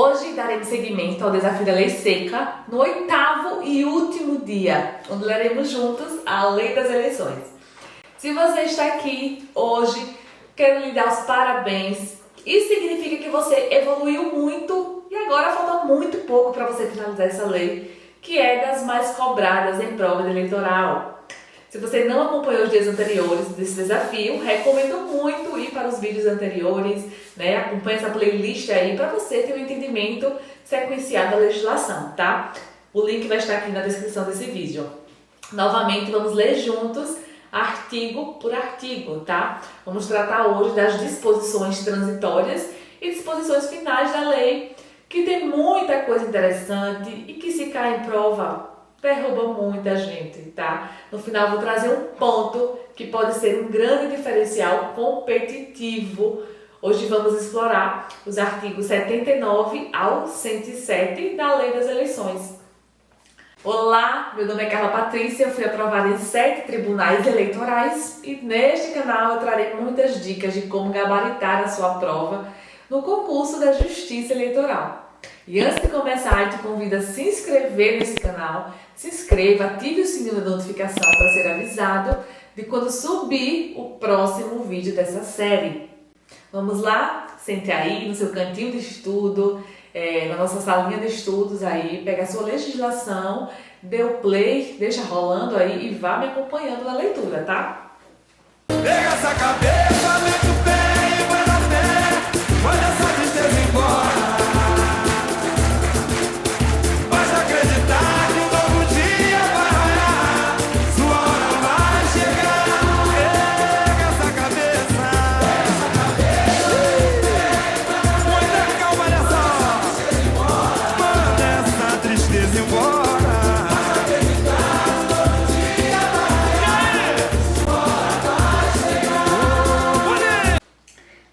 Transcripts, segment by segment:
Hoje daremos seguimento ao desafio da Lei Seca no 8º e último dia, onde leremos juntos a Lei das Eleições. Se você está aqui hoje, quero lhe dar os parabéns. Isso significa que você evoluiu muito e agora falta muito pouco para você finalizar essa lei, que é das mais cobradas em prova eleitoral. Se você não acompanhou os dias anteriores desse desafio, recomendo muito ir para os vídeos anteriores, né? Acompanhe essa playlist aí para você ter um entendimento sequenciado da legislação, tá? O link vai estar aqui na descrição desse vídeo. Novamente, vamos ler juntos, artigo por artigo, tá? Vamos tratar hoje das disposições transitórias e disposições finais da lei, que tem muita coisa interessante e que, se cai em prova, derruba muita gente, tá? No final vou trazer um ponto que pode ser um grande diferencial competitivo. Hoje vamos explorar os artigos 79 ao 107 da Lei das Eleições. Olá, meu nome é Carla Patrícia, eu fui aprovada em 7 tribunais eleitorais e neste canal eu trarei muitas dicas de como gabaritar a sua prova no concurso da Justiça Eleitoral. E antes de começar, eu te convido a se inscrever nesse canal, se inscreva, ative o sininho da notificação para ser avisado de quando subir o próximo vídeo dessa série. Vamos lá? Sente aí no seu cantinho de estudo, na nossa salinha de estudos aí, pega a sua legislação, dê o play, deixa rolando aí e vá me acompanhando na leitura, tá? Pega essa cabeça, mete o pé e vai na fé, olha essa tristeza embora.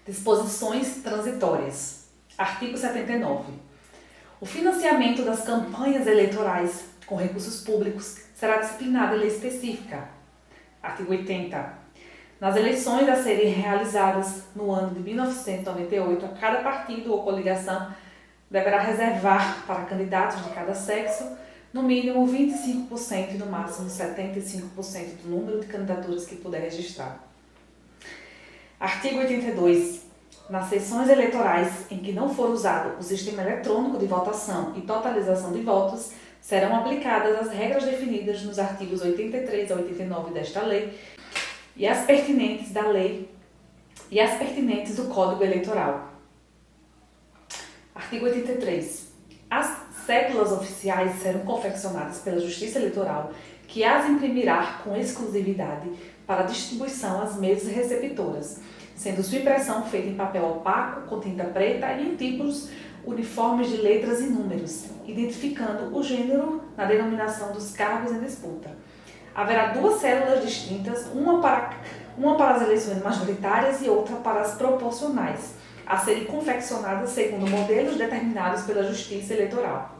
Disposições transitórias. Artigo 79. O financiamento das campanhas eleitorais com recursos públicos será disciplinado em lei específica. Artigo 80. Nas eleições a serem realizadas no ano de 1998, a cada partido ou coligação deverá reservar para candidatos de cada sexo no mínimo 25% e no máximo 75% do número de candidaturas que puder registrar. Artigo 82. Nas sessões eleitorais em que não for usado o sistema eletrônico de votação e totalização de votos, serão aplicadas as regras definidas nos artigos 83 a 89 desta lei e as pertinentes da lei e as pertinentes do Código Eleitoral. Artigo 83. As cédulas oficiais serão confeccionadas pela Justiça Eleitoral, que as imprimirá com exclusividade para distribuição às mesas receptoras, sendo sua impressão feita em papel opaco, com tinta preta e em tipos uniformes de letras e números, identificando o gênero na denominação dos cargos em disputa. Haverá 2 células distintas, uma para as eleições majoritárias e outra para as proporcionais, a serem confeccionadas segundo modelos determinados pela Justiça Eleitoral.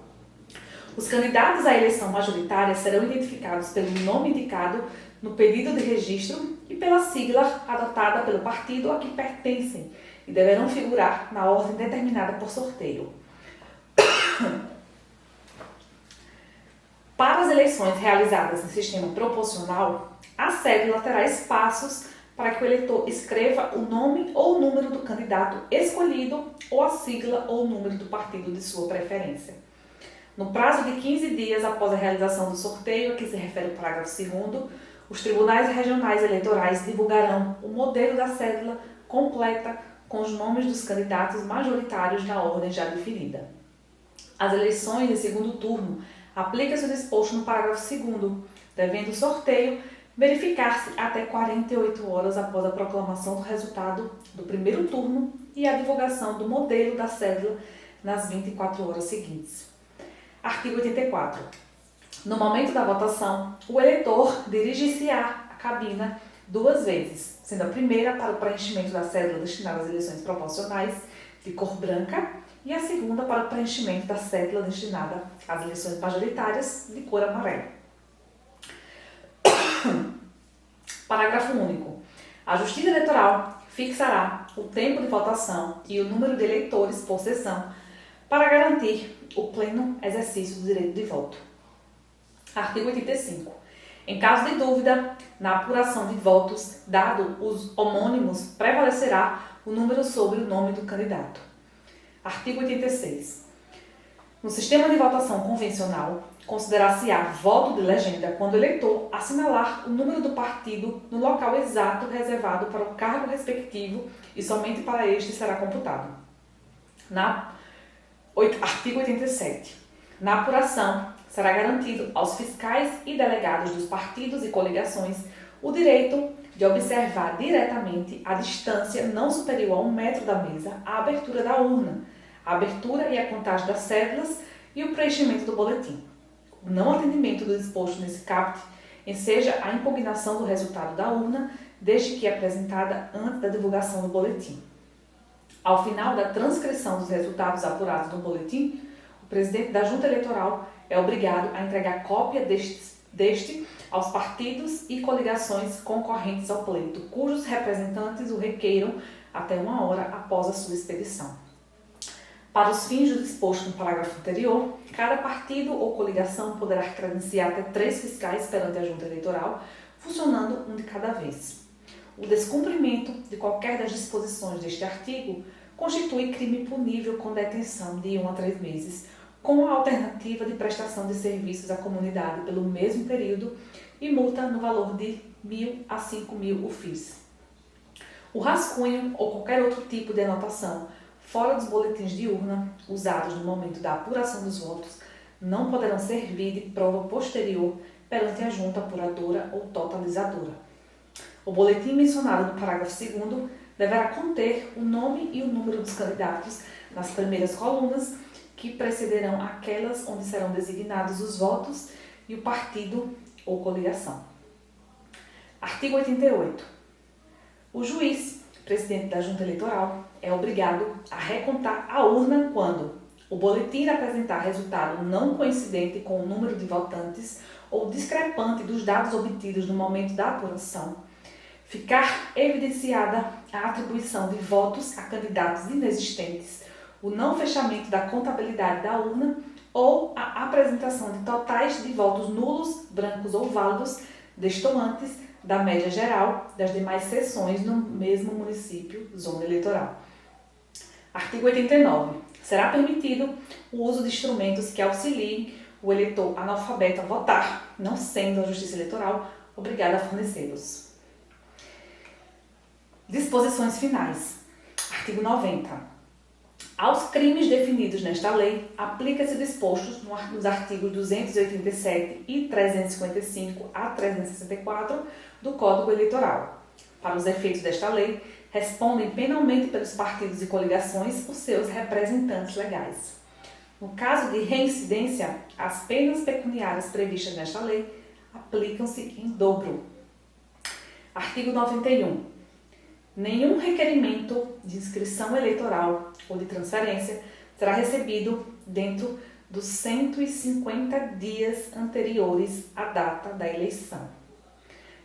Os candidatos à eleição majoritária serão identificados pelo nome indicado no pedido de registro e pela sigla adotada pelo partido a que pertencem e deverão figurar na ordem determinada por sorteio. Para as eleições realizadas em sistema proporcional, a cédula terá espaços para que o eleitor escreva o nome ou o número do candidato escolhido ou a sigla ou o número do partido de sua preferência. No prazo de 15 dias após a realização do sorteio, a que se refere o parágrafo 2º, os tribunais regionais eleitorais divulgarão o modelo da cédula completa com os nomes dos candidatos majoritários na ordem já definida. As eleições de segundo turno aplica-se o disposto no parágrafo 2º, devendo o sorteio verificar-se até 48 horas após a proclamação do resultado do primeiro turno e a divulgação do modelo da cédula nas 24 horas seguintes. Artigo 84. No momento da votação, o eleitor dirige-se-á à cabina 2 vezes, sendo a primeira para o preenchimento da cédula destinada às eleições proporcionais, de cor branca, e a segunda para o preenchimento da cédula destinada às eleições majoritárias, de cor amarela. Parágrafo único. A Justiça Eleitoral fixará o tempo de votação e o número de eleitores por sessão para garantir o pleno exercício do direito de voto. Artigo 85. Em caso de dúvida, na apuração de votos, dado os homônimos, prevalecerá o número sobre o nome do candidato. Artigo 86. No sistema de votação convencional, considerar-se-á voto de legenda quando o eleitor assinalar o número do partido no local exato reservado para o cargo respectivo e somente para este será computado. Artigo 87. Na apuração, será garantido aos fiscais e delegados dos partidos e coligações o direito de observar diretamente a distância não superior a 1 metro da mesa, a abertura da urna, a abertura e a contagem das cédulas e o preenchimento do boletim. O não atendimento do disposto nesse caput enseja a impugnação do resultado da urna, desde que apresentada antes da divulgação do boletim. Ao final da transcrição dos resultados apurados no boletim, o presidente da Junta Eleitoral é obrigado a entregar cópia deste aos partidos e coligações concorrentes ao pleito, cujos representantes o requeiram até 1 hora após a sua expedição. Para os fins do disposto no parágrafo anterior, cada partido ou coligação poderá credenciar até 3 fiscais perante a Junta Eleitoral, funcionando um de cada vez. O descumprimento de qualquer das disposições deste artigo constitui crime punível com detenção de 1 a 3 meses, com a alternativa de prestação de serviços à comunidade pelo mesmo período e multa no valor de 1.000 a 5.000 UFIs. O rascunho ou qualquer outro tipo de anotação fora dos boletins de urna usados no momento da apuração dos votos não poderão servir de prova posterior perante a junta apuradora ou totalizadora. O boletim mencionado no parágrafo 2º deverá conter o nome e o número dos candidatos nas primeiras colunas que precederão aquelas onde serão designados os votos e o partido ou coligação. Artigo 88. O juiz, presidente da Junta Eleitoral, é obrigado a recontar a urna quando o boletim apresentar resultado não coincidente com o número de votantes ou discrepante dos dados obtidos no momento da apuração, ficar evidenciada a atribuição de votos a candidatos inexistentes, o não fechamento da contabilidade da urna ou a apresentação de totais de votos nulos, brancos ou válidos, destoantes da média geral das demais seções no mesmo município, zona eleitoral. Artigo 89. Será permitido o uso de instrumentos que auxiliem o eleitor analfabeto a votar, não sendo a Justiça Eleitoral obrigada a fornecê-los. Disposições finais. Artigo 90. Aos crimes definidos nesta lei, aplica-se o disposto nos artigos 287 e 355 a 364 do Código Eleitoral. Para os efeitos desta lei, respondem penalmente pelos partidos e coligações os seus representantes legais. No caso de reincidência, as penas pecuniárias previstas nesta lei aplicam-se em dobro. Artigo 91. Nenhum requerimento de inscrição eleitoral ou de transferência será recebido dentro dos 150 dias anteriores à data da eleição.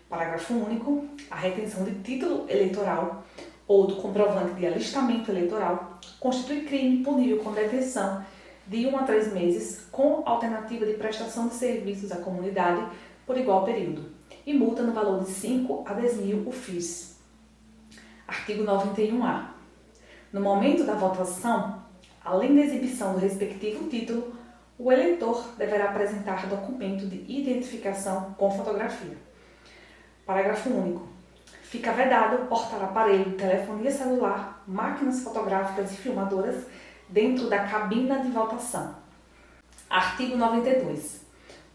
Parágrafo único. A retenção de título eleitoral ou do comprovante de alistamento eleitoral constitui crime punível com detenção de 1 a 3 meses, com alternativa de prestação de serviços à comunidade por igual período, e multa no valor de 5 a 10.000 UFIs. Artigo 91-A. No momento da votação, além da exibição do respectivo título, o eleitor deverá apresentar documento de identificação com fotografia. Parágrafo único. Fica vedado portar aparelho de telefonia celular, máquinas fotográficas e filmadoras dentro da cabina de votação. Artigo 92.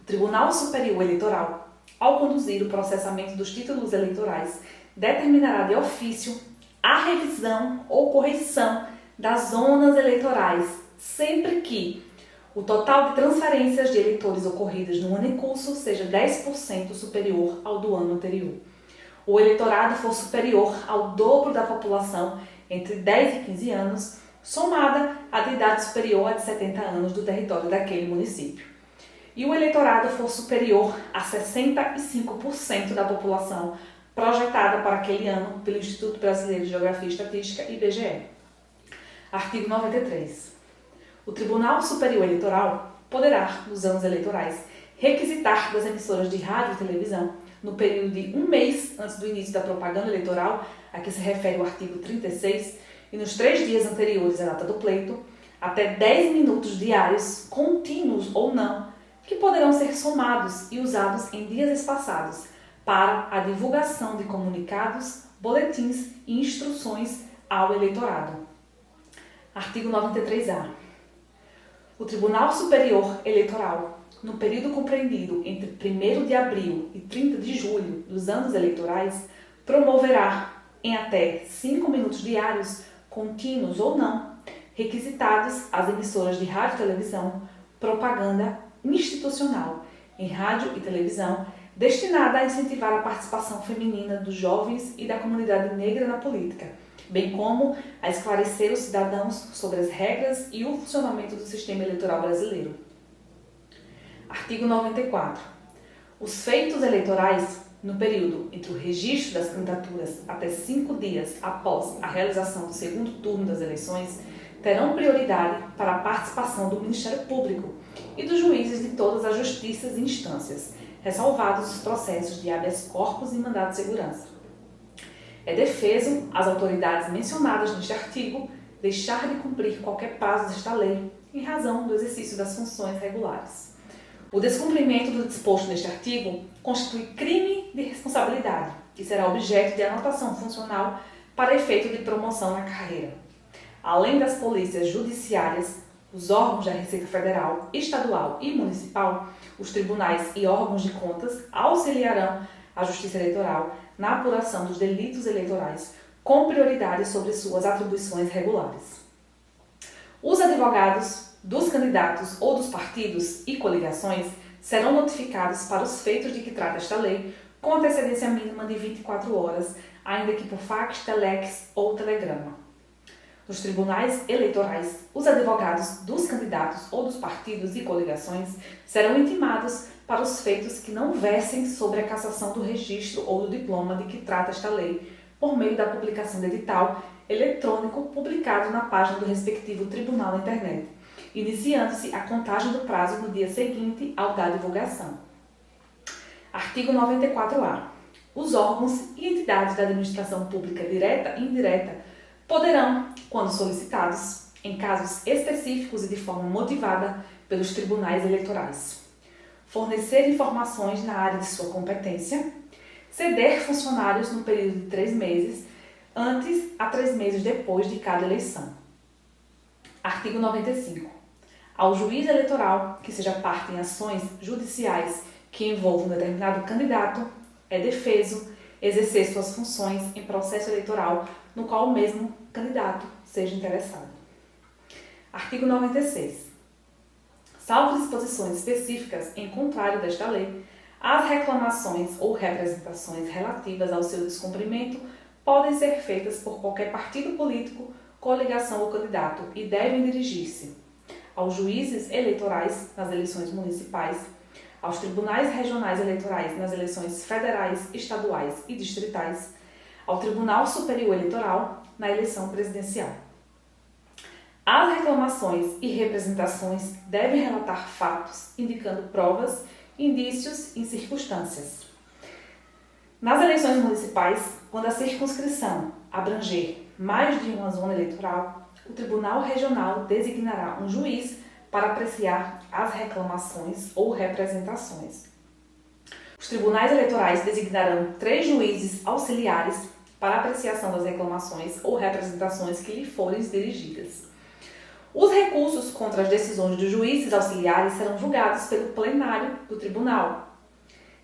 O Tribunal Superior Eleitoral, ao conduzir o processamento dos títulos eleitorais, determinará de ofício a revisão ou correção das zonas eleitorais, sempre que o total de transferências de eleitores ocorridas no ano em curso seja 10% superior ao do ano anterior. O eleitorado for superior ao dobro da população entre 10 e 15 anos, somada à de idade superior a de 70 anos do território daquele município. E o eleitorado for superior a 65% da população projetada para aquele ano pelo Instituto Brasileiro de Geografia e Estatística, IBGE. Artigo 93. O Tribunal Superior Eleitoral poderá, nos anos eleitorais, requisitar das emissoras de rádio e televisão, no período de 1 mês antes do início da propaganda eleitoral, a que se refere o artigo 36, e nos 3 dias anteriores à data do pleito, até 10 minutos diários, contínuos ou não, que poderão ser somados e usados em dias espaçados para a divulgação de comunicados, boletins e instruções ao eleitorado. Artigo 93-A. O Tribunal Superior Eleitoral, no período compreendido entre 1º de abril e 30 de julho dos anos eleitorais, promoverá, em até 5 minutos diários, contínuos ou não, requisitados às emissoras de rádio e televisão, propaganda institucional em rádio e televisão destinada a incentivar a participação feminina dos jovens e da comunidade negra na política, bem como a esclarecer os cidadãos sobre as regras e o funcionamento do sistema eleitoral brasileiro. Artigo 94. Os feitos eleitorais, no período entre o registro das candidaturas até 5 dias após a realização do segundo turno das eleições, terão prioridade para a participação do Ministério Público e dos juízes de todas as justiças e instâncias, ressalvados os processos de habeas corpus e mandado de segurança. É defeso às autoridades mencionadas neste artigo deixar de cumprir qualquer prazo desta lei, em razão do exercício das funções regulares. O descumprimento do disposto neste artigo constitui crime de responsabilidade e será objeto de anotação funcional para efeito de promoção na carreira. Além das polícias judiciárias, os órgãos da Receita Federal, Estadual e Municipal, os tribunais e órgãos de contas auxiliarão a Justiça Eleitoral na apuração dos delitos eleitorais, com prioridade sobre suas atribuições regulares. Os advogados dos candidatos ou dos partidos e coligações serão notificados para os feitos de que trata esta lei com antecedência mínima de 24 horas, ainda que por fax, telex ou telegrama. Nos tribunais eleitorais, os advogados dos candidatos ou dos partidos e coligações serão intimados para os feitos que não versem sobre a cassação do registro ou do diploma de que trata esta lei, por meio da publicação de edital eletrônico publicado na página do respectivo tribunal na internet, iniciando-se a contagem do prazo no dia seguinte ao da divulgação. Artigo 94-A. Os órgãos e entidades da administração pública direta e indireta poderão, quando solicitados, em casos específicos e de forma motivada pelos tribunais eleitorais, fornecer informações na área de sua competência, ceder funcionários no período de 3 meses, antes a 3 meses depois de cada eleição. Artigo 95. Ao juiz eleitoral que seja parte em ações judiciais que envolvam um determinado candidato, é defeso exercer suas funções em processo eleitoral no qual o mesmo candidato seja interessado. Artigo 96. Salvo disposições específicas em contrário desta lei, as reclamações ou representações relativas ao seu descumprimento podem ser feitas por qualquer partido político, coligação ou candidato e devem dirigir-se aos juízes eleitorais nas eleições municipais, aos tribunais regionais eleitorais nas eleições federais, estaduais e distritais, ao Tribunal Superior Eleitoral na eleição presidencial. As reclamações e representações devem relatar fatos, indicando provas, indícios e circunstâncias. Nas eleições municipais, quando a circunscrição abranger mais de uma zona eleitoral, o Tribunal Regional designará um juiz para apreciar as reclamações ou representações. Os tribunais eleitorais designarão 3 juízes auxiliares para apreciação das reclamações ou representações que lhe forem dirigidas. Os recursos contra as decisões dos juízes auxiliares serão julgados pelo plenário do tribunal.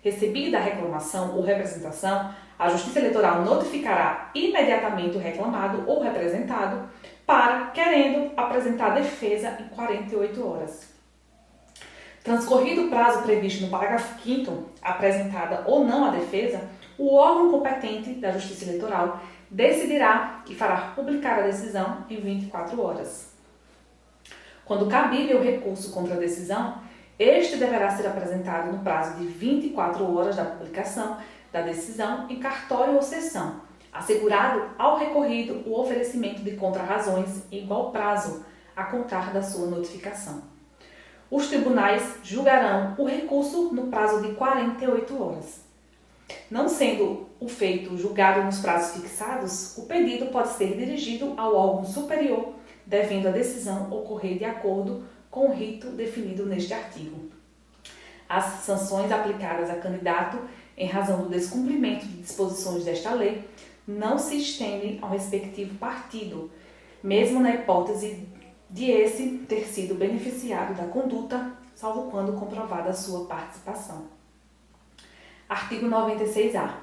Recebida a reclamação ou representação, a Justiça Eleitoral notificará imediatamente o reclamado ou representado para, querendo, apresentar defesa em 48 horas. Transcorrido o prazo previsto no parágrafo 5º, apresentada ou não a defesa, o órgão competente da Justiça Eleitoral decidirá e fará publicar a decisão em 24 horas. Quando cabível o recurso contra a decisão, este deverá ser apresentado no prazo de 24 horas da publicação da decisão em cartório ou sessão, assegurado ao recorrido o oferecimento de contrarrazões em igual prazo, a contar da sua notificação. Os tribunais julgarão o recurso no prazo de 48 horas. Não sendo o feito julgado nos prazos fixados, o pedido pode ser dirigido ao órgão superior, devendo a decisão ocorrer de acordo com o rito definido neste artigo. As sanções aplicadas a candidato em razão do descumprimento de disposições desta lei não se estendem ao respectivo partido, mesmo na hipótese de esse ter sido beneficiado da conduta, salvo quando comprovada a sua participação. Artigo 96-A.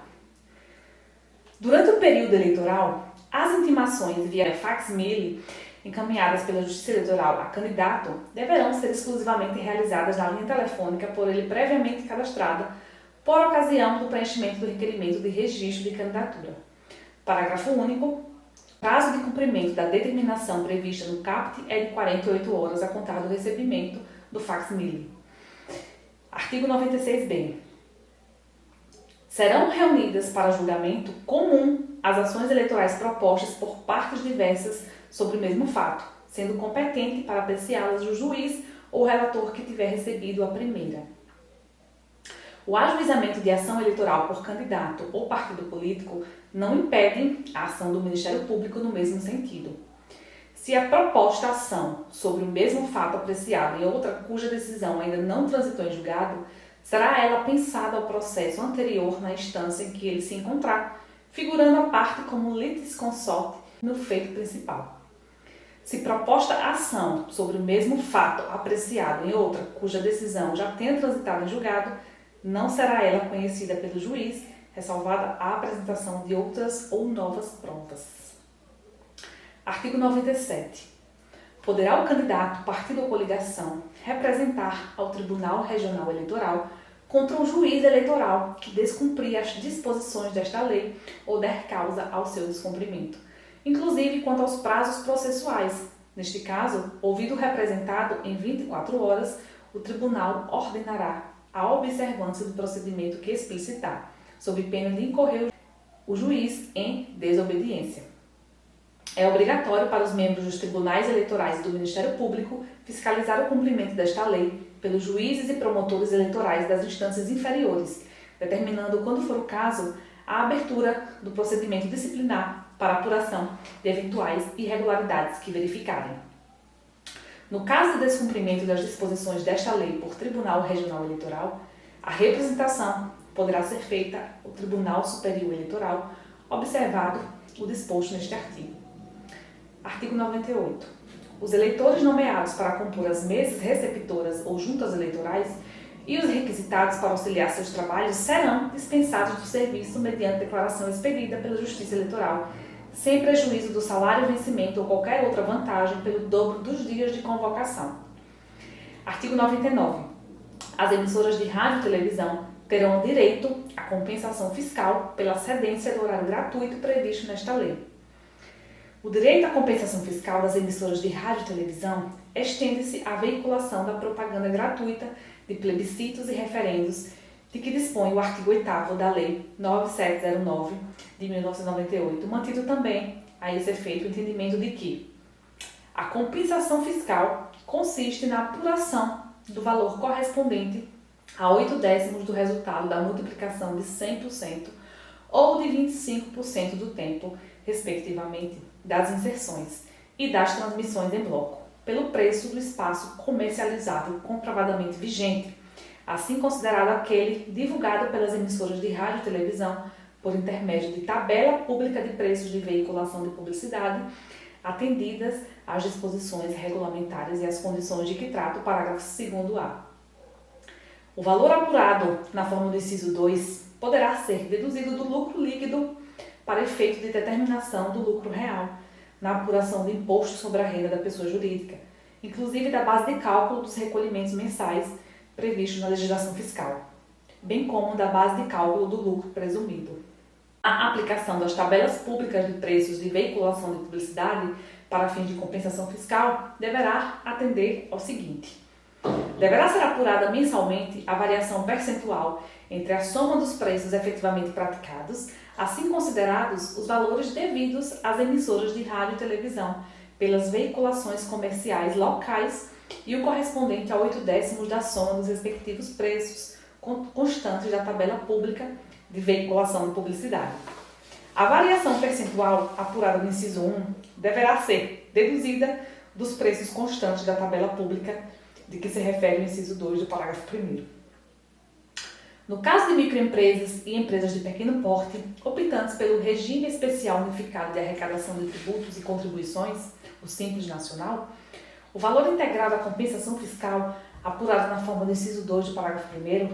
Durante o período eleitoral, as intimações via fax-mail encaminhadas pela Justiça Eleitoral a candidato deverão ser exclusivamente realizadas na linha telefônica por ele previamente cadastrada por ocasião do preenchimento do requerimento de registro de candidatura. Parágrafo único. Prazo de cumprimento da determinação prevista no CAPT é de 48 horas a contar do recebimento do fax-mail. Artigo 96-B. Serão reunidas para julgamento comum as ações eleitorais propostas por partes diversas sobre o mesmo fato, sendo competente para apreciá-las o juiz ou o relator que tiver recebido a primeira. O ajuizamento de ação eleitoral por candidato ou partido político não impede a ação do Ministério Público no mesmo sentido. Se a proposta ação sobre o mesmo fato apreciado em outra cuja decisão ainda não transitou em julgado, será ela pensada ao processo anterior na instância em que ele se encontrar, figurando a parte como litisconsorte no feito principal. Se proposta ação sobre o mesmo fato apreciado em outra cuja decisão já tenha transitado em julgado, não será ela conhecida pelo juiz, ressalvada a apresentação de outras ou novas provas. Artigo 97. Poderá o candidato, partido ou coligação, representar ao Tribunal Regional Eleitoral contra o juiz eleitoral que descumprir as disposições desta lei ou der causa ao seu descumprimento, inclusive quanto aos prazos processuais. Neste caso, ouvido o representado em 24 horas, o tribunal ordenará a observância do procedimento que explicitar, sob pena de incorrer o juiz em desobediência. É obrigatório para os membros dos tribunais eleitorais e do Ministério Público fiscalizar o cumprimento desta lei pelos juízes e promotores eleitorais das instâncias inferiores, determinando, quando for o caso, a abertura do procedimento disciplinar para apuração de eventuais irregularidades que verificarem. No caso de descumprimento das disposições desta lei por Tribunal Regional Eleitoral, a representação poderá ser feita ao Tribunal Superior Eleitoral, observado o disposto neste artigo. Artigo 98. Os eleitores nomeados para compor as mesas receptoras ou juntas eleitorais e os requisitados para auxiliar seus trabalhos serão dispensados do serviço mediante declaração expedida pela Justiça Eleitoral, sem prejuízo do salário, vencimento ou qualquer outra vantagem pelo dobro dos dias de convocação. Artigo 99. As emissoras de rádio e televisão terão direito à compensação fiscal pela cedência do horário gratuito previsto nesta lei. O direito à compensação fiscal das emissoras de rádio e televisão estende-se à veiculação da propaganda gratuita de plebiscitos e referendos de que dispõe o artigo 8º da Lei 9709 de 1998, mantido também a esse efeito o entendimento de que a compensação fiscal consiste na apuração do valor correspondente a 8/10 do resultado da multiplicação de 100% ou de 25% do tempo, respectivamente, das inserções e das transmissões em bloco, pelo preço do espaço comercializável comprovadamente vigente, assim considerado aquele divulgado pelas emissoras de rádio e televisão por intermédio de tabela pública de preços de veiculação de publicidade, atendidas às disposições regulamentares e às condições de que trata o parágrafo 2º-A. O valor apurado na forma do inciso 2 poderá ser deduzido do lucro líquido para efeito de determinação do lucro real, na apuração do imposto sobre a renda da pessoa jurídica, inclusive da base de cálculo dos recolhimentos mensais previstos na legislação fiscal, bem como da base de cálculo do lucro presumido. A aplicação das tabelas públicas de preços de veiculação de publicidade para fins de compensação fiscal deverá atender ao seguinte: deverá ser apurada mensalmente a variação percentual entre a soma dos preços efetivamente praticados, assim considerados os valores devidos às emissoras de rádio e televisão, pelas veiculações comerciais locais e o correspondente a 8/10 da soma dos respectivos preços constantes da tabela pública de veiculação de publicidade. A variação percentual apurada no inciso 1 deverá ser deduzida dos preços constantes da tabela pública de que se refere o inciso 2 do parágrafo 1º. No caso de microempresas e empresas de pequeno porte, optantes pelo Regime Especial Unificado de Arrecadação de Tributos e Contribuições, o Simples Nacional, o valor integral da compensação fiscal, apurado na forma do inciso 2 do parágrafo 1º,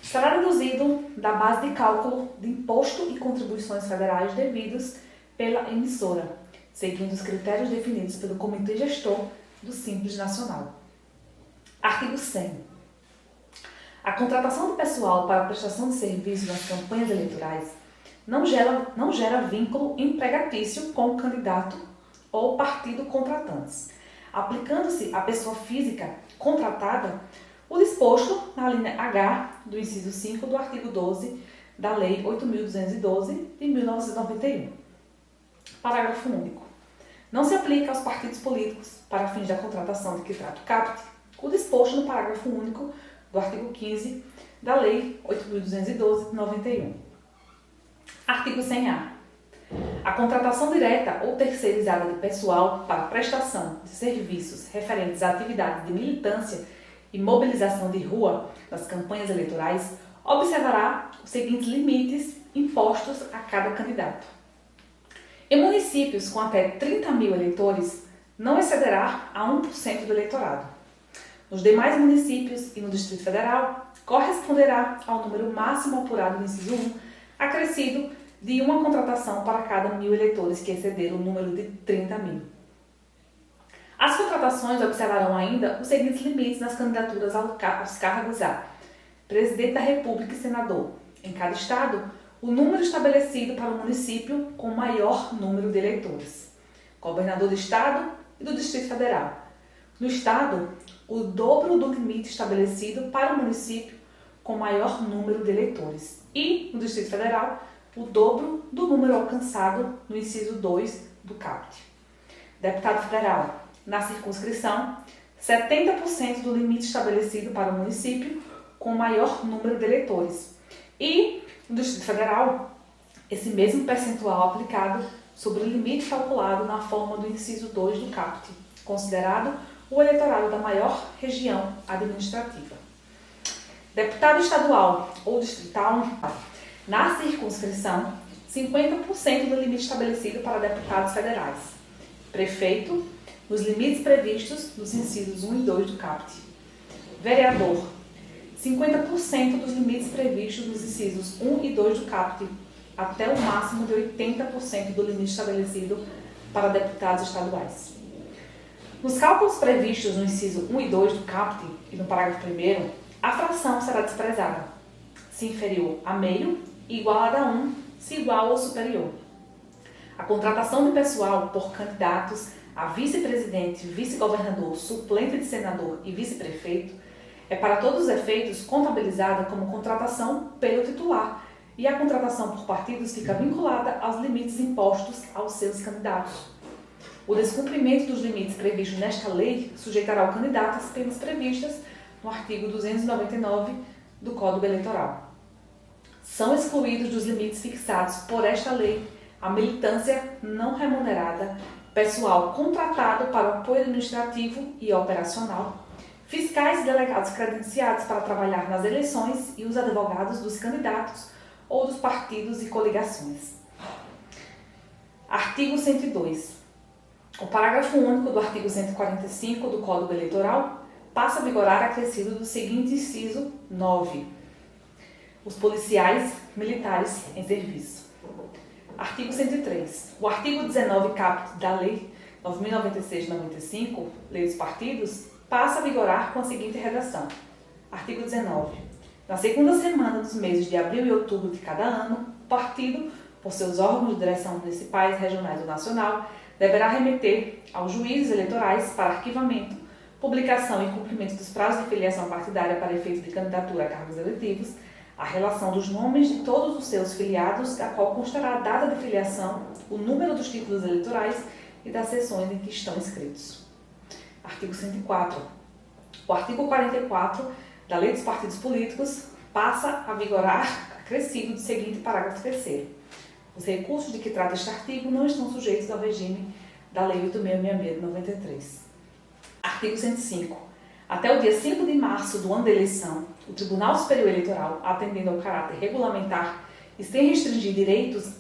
será deduzido da base de cálculo de imposto e contribuições federais devidos pela emissora, seguindo os critérios definidos pelo Comitê Gestor do Simples Nacional. Artigo 100. A contratação de pessoal para a prestação de serviços nas campanhas eleitorais não gera vínculo empregatício com o candidato ou partido contratantes, aplicando-se à pessoa física contratada o disposto na linha H do inciso 5 do artigo 12 da Lei 8.212 de 1991. Parágrafo único. Não se aplica aos partidos políticos, para fins da contratação de que trata o CAPT, o disposto no parágrafo único do artigo 15 da Lei 8.212 de 91. Artigo 100-A. A contratação direta ou terceirizada de pessoal para prestação de serviços referentes a atividades de militância e mobilização de rua das campanhas eleitorais observará os seguintes limites impostos a cada candidato. Em municípios com até 30 mil eleitores, não excederá a 1% do eleitorado. Nos demais municípios e no Distrito Federal, corresponderá ao número máximo apurado no inciso 1, acrescido de uma contratação para cada 1.000 eleitores que exceder o número de 30 mil. As contratações observarão ainda os seguintes limites nas candidaturas aos cargos a Presidente da República e Senador. Em cada estado, o número estabelecido para o município com maior número de eleitores. Governador do estado e do Distrito Federal. No estado, o dobro do limite estabelecido para o município com maior número de eleitores. E, no Distrito Federal, o dobro do número alcançado no inciso 2 do CAPT. Deputado federal, na circunscrição, 70% do limite estabelecido para o município com maior número de eleitores. E, no Distrito Federal, esse mesmo percentual aplicado sobre o limite calculado na forma do inciso 2 do CAPT, considerado o eleitorado da maior região administrativa. Deputado estadual ou distrital, na circunscrição, 50% do limite estabelecido para deputados federais. Prefeito, nos limites previstos nos incisos 1 e 2 do CAPT. Vereador, 50% dos limites previstos nos incisos 1 e 2 do CAPT, até o máximo de 80% do limite estabelecido para deputados estaduais. Nos cálculos previstos no inciso 1 e 2 do CAPT e no parágrafo 1º, a fração será desprezada, se inferior a meio e igualada a 1, se igual ou superior. A contratação de pessoal por candidatos a vice-presidente, vice-governador, suplente de senador e vice-prefeito é para todos os efeitos contabilizada como contratação pelo titular e a contratação por partidos fica vinculada aos limites impostos aos seus candidatos. O descumprimento dos limites previstos nesta lei sujeitará o candidato às penas previstas no artigo 299 do Código Eleitoral. São excluídos dos limites fixados por esta lei a militância não remunerada, pessoal contratado para o apoio administrativo e operacional, fiscais e delegados credenciados para trabalhar nas eleições e os advogados dos candidatos ou dos partidos e coligações. Artigo 102. O parágrafo único do artigo 145 do Código Eleitoral passa a vigorar acrescido do seguinte inciso 9. Os policiais militares em serviço. Artigo 103. O artigo 19 caput da Lei 9.096/95, Lei dos Partidos, passa a vigorar com a seguinte redação. Artigo 19. Na segunda semana dos meses de abril e outubro de cada ano, o partido, por seus órgãos de direção municipais, regionais ou nacional, deverá remeter aos juízes eleitorais para arquivamento, publicação e cumprimento dos prazos de filiação partidária para efeito de candidatura a cargos eletivos, a relação dos nomes de todos os seus filiados, da qual constará a data de filiação, o número dos títulos eleitorais e das sessões em que estão inscritos. Artigo 104. O artigo 44 da Lei dos Partidos Políticos passa a vigorar acrescido do seguinte parágrafo 3º. Os recursos de que trata este artigo não estão sujeitos ao regime da Lei 8.666 de 93. Artigo 105. Até o dia 5 de março do ano da eleição, o Tribunal Superior Eleitoral, atendendo ao caráter regulamentar e sem restringir direitos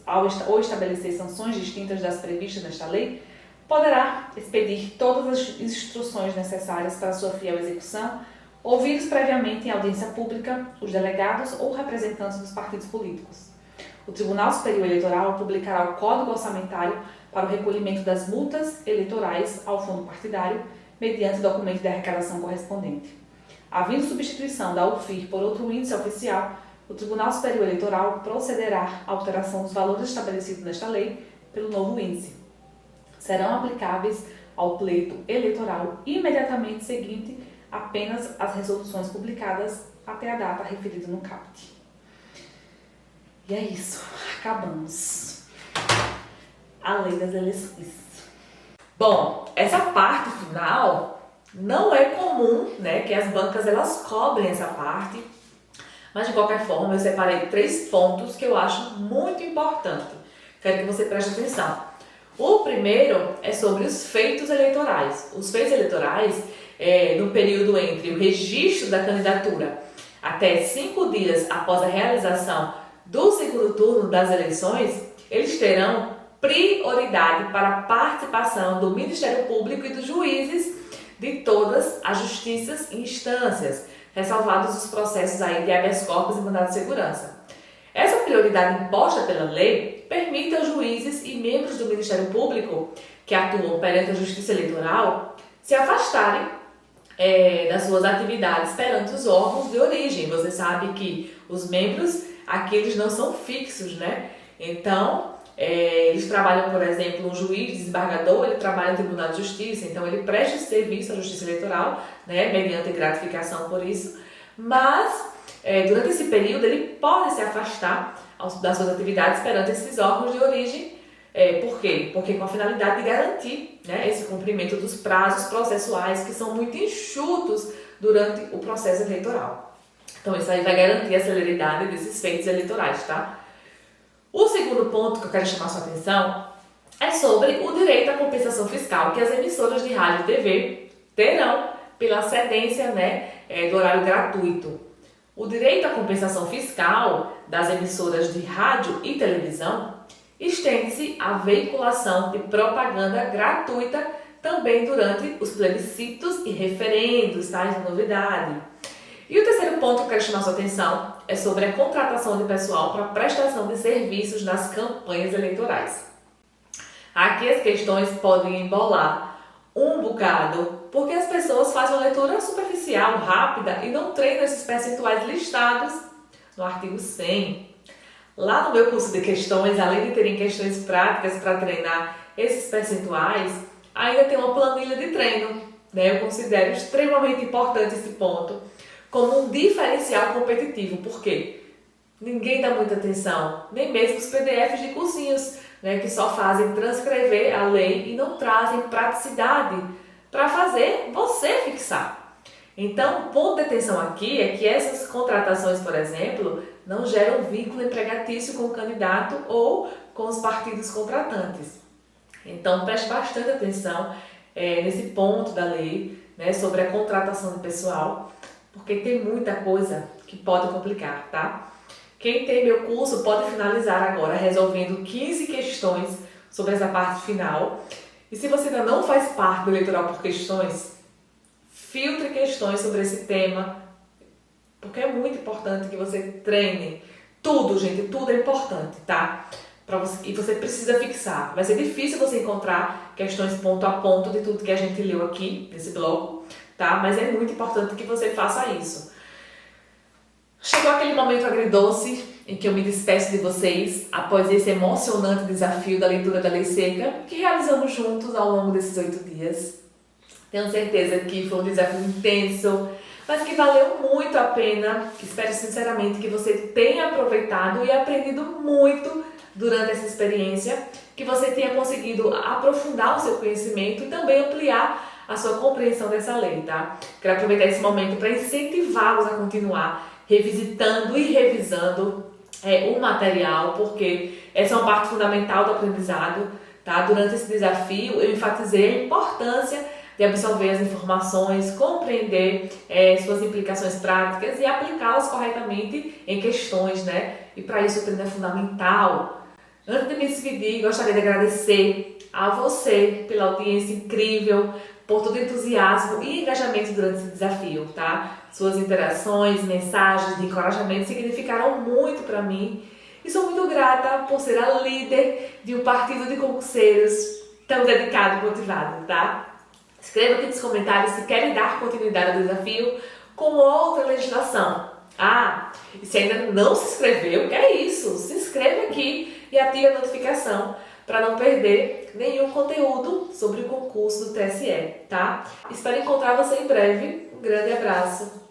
ou estabelecer sanções distintas das previstas nesta lei, poderá expedir todas as instruções necessárias para sua fiel execução, ouvidos previamente em audiência pública os delegados ou representantes dos partidos políticos. O Tribunal Superior Eleitoral publicará o Código Orçamentário para o recolhimento das multas eleitorais ao fundo partidário, mediante documento de arrecadação correspondente. Havendo substituição da UFIR por outro índice oficial, o Tribunal Superior Eleitoral procederá à alteração dos valores estabelecidos nesta lei pelo novo índice. Serão aplicáveis ao pleito eleitoral imediatamente seguinte apenas as resoluções publicadas até a data referida no caput. E é isso, acabamos. A lei das eleições. Bom, essa parte final não é comum, né, que as bancas elas cobrem essa parte, mas de qualquer forma eu separei 3 pontos que eu acho muito importante. Quero que você preste atenção. O primeiro é sobre os feitos eleitorais. Os feitos eleitorais, no período entre o registro da candidatura até 5 dias após a realização do segundo turno das eleições, eles terão prioridade para a participação do Ministério Público e dos juízes de todas as justiças e instâncias, ressalvados os processos aí de habeas corpus e mandado de segurança. Essa prioridade imposta pela lei permite aos juízes e membros do Ministério Público que atuam perante a Justiça Eleitoral se afastarem das suas atividades perante os órgãos de origem. Você sabe que os membros aqui eles não são fixos, né? Então, eles trabalham, por exemplo, um juiz desembargador, ele trabalha no Tribunal de Justiça, então ele presta serviço à Justiça Eleitoral, né, mediante gratificação por isso, mas durante esse período ele pode se afastar das suas atividades perante esses órgãos de origem. Por quê? Porque com a finalidade de garantir, né, esse cumprimento dos prazos processuais que são muito enxutos durante o processo eleitoral. Então isso aí vai garantir a celeridade desses feitos eleitorais, tá? O segundo ponto que eu quero chamar sua atenção é sobre o direito à compensação fiscal que as emissoras de rádio e TV terão pela cedência, né, do horário gratuito. O direito à compensação fiscal das emissoras de rádio e televisão estende-se à veiculação de propaganda gratuita também durante os plebiscitos e referendos, tá? De novidade. E o terceiro ponto que eu quero chamar sua atenção é sobre a contratação de pessoal para prestação de serviços nas campanhas eleitorais. Aqui as questões podem embolar um bocado, porque as pessoas fazem uma leitura superficial, rápida e não treinam esses percentuais listados no artigo 100. Lá no meu curso de questões, além de terem questões práticas para treinar esses percentuais, ainda tem uma planilha de treino, né? Eu considero extremamente importante esse ponto como um diferencial competitivo. Por quê? Ninguém dá muita atenção, nem mesmo os PDFs de cursinhos, né, que só fazem transcrever a lei e não trazem praticidade para fazer você fixar. Então, o ponto de atenção aqui é que essas contratações, por exemplo, não geram vínculo empregatício com o candidato ou com os partidos contratantes. Então, preste bastante atenção nesse ponto da lei, né, sobre a contratação de pessoal, porque tem muita coisa que pode complicar, tá? Quem tem meu curso pode finalizar agora resolvendo 15 questões sobre essa parte final. E se você ainda não faz parte do Eleitoral por Questões, filtre questões sobre esse tema, porque é muito importante que você treine. Tudo, gente, tudo é importante, tá? E você precisa fixar. Vai ser difícil você encontrar questões ponto a ponto de tudo que a gente leu aqui nesse bloco, tá? Mas é muito importante que você faça isso. Chegou aquele momento agridoce em que eu me despeço de vocês após esse emocionante desafio da leitura da Lei Seca que realizamos juntos ao longo desses 8 dias. Tenho certeza que foi um desafio intenso, mas que valeu muito a pena. Espero sinceramente que você tenha aproveitado e aprendido muito durante essa experiência que você tenha conseguido aprofundar o seu conhecimento e também ampliar a sua compreensão dessa lei, tá? Quero aproveitar esse momento para incentivá-los a continuar revisitando e revisando o material, porque essa é uma parte fundamental do aprendizado, tá? Durante esse desafio, eu enfatizei a importância de absorver as informações, compreender suas implicações práticas e aplicá-las corretamente em questões, né? E para isso o treino é fundamental. Antes de me despedir, gostaria de agradecer a você pela audiência incrível, por todo o entusiasmo e engajamento durante esse desafio, tá? Suas interações, mensagens de encorajamento significaram muito para mim e sou muito grata por ser a líder de um partido de concurseiros tão dedicado e motivado, tá? Escreva aqui nos comentários se querem dar continuidade ao desafio com outra legislação. Ah, e se ainda não se inscreveu, que é isso? Se inscreva aqui e ative a notificação para não perder nenhum conteúdo sobre o concurso do TSE, tá? Espero encontrar você em breve. Um grande abraço.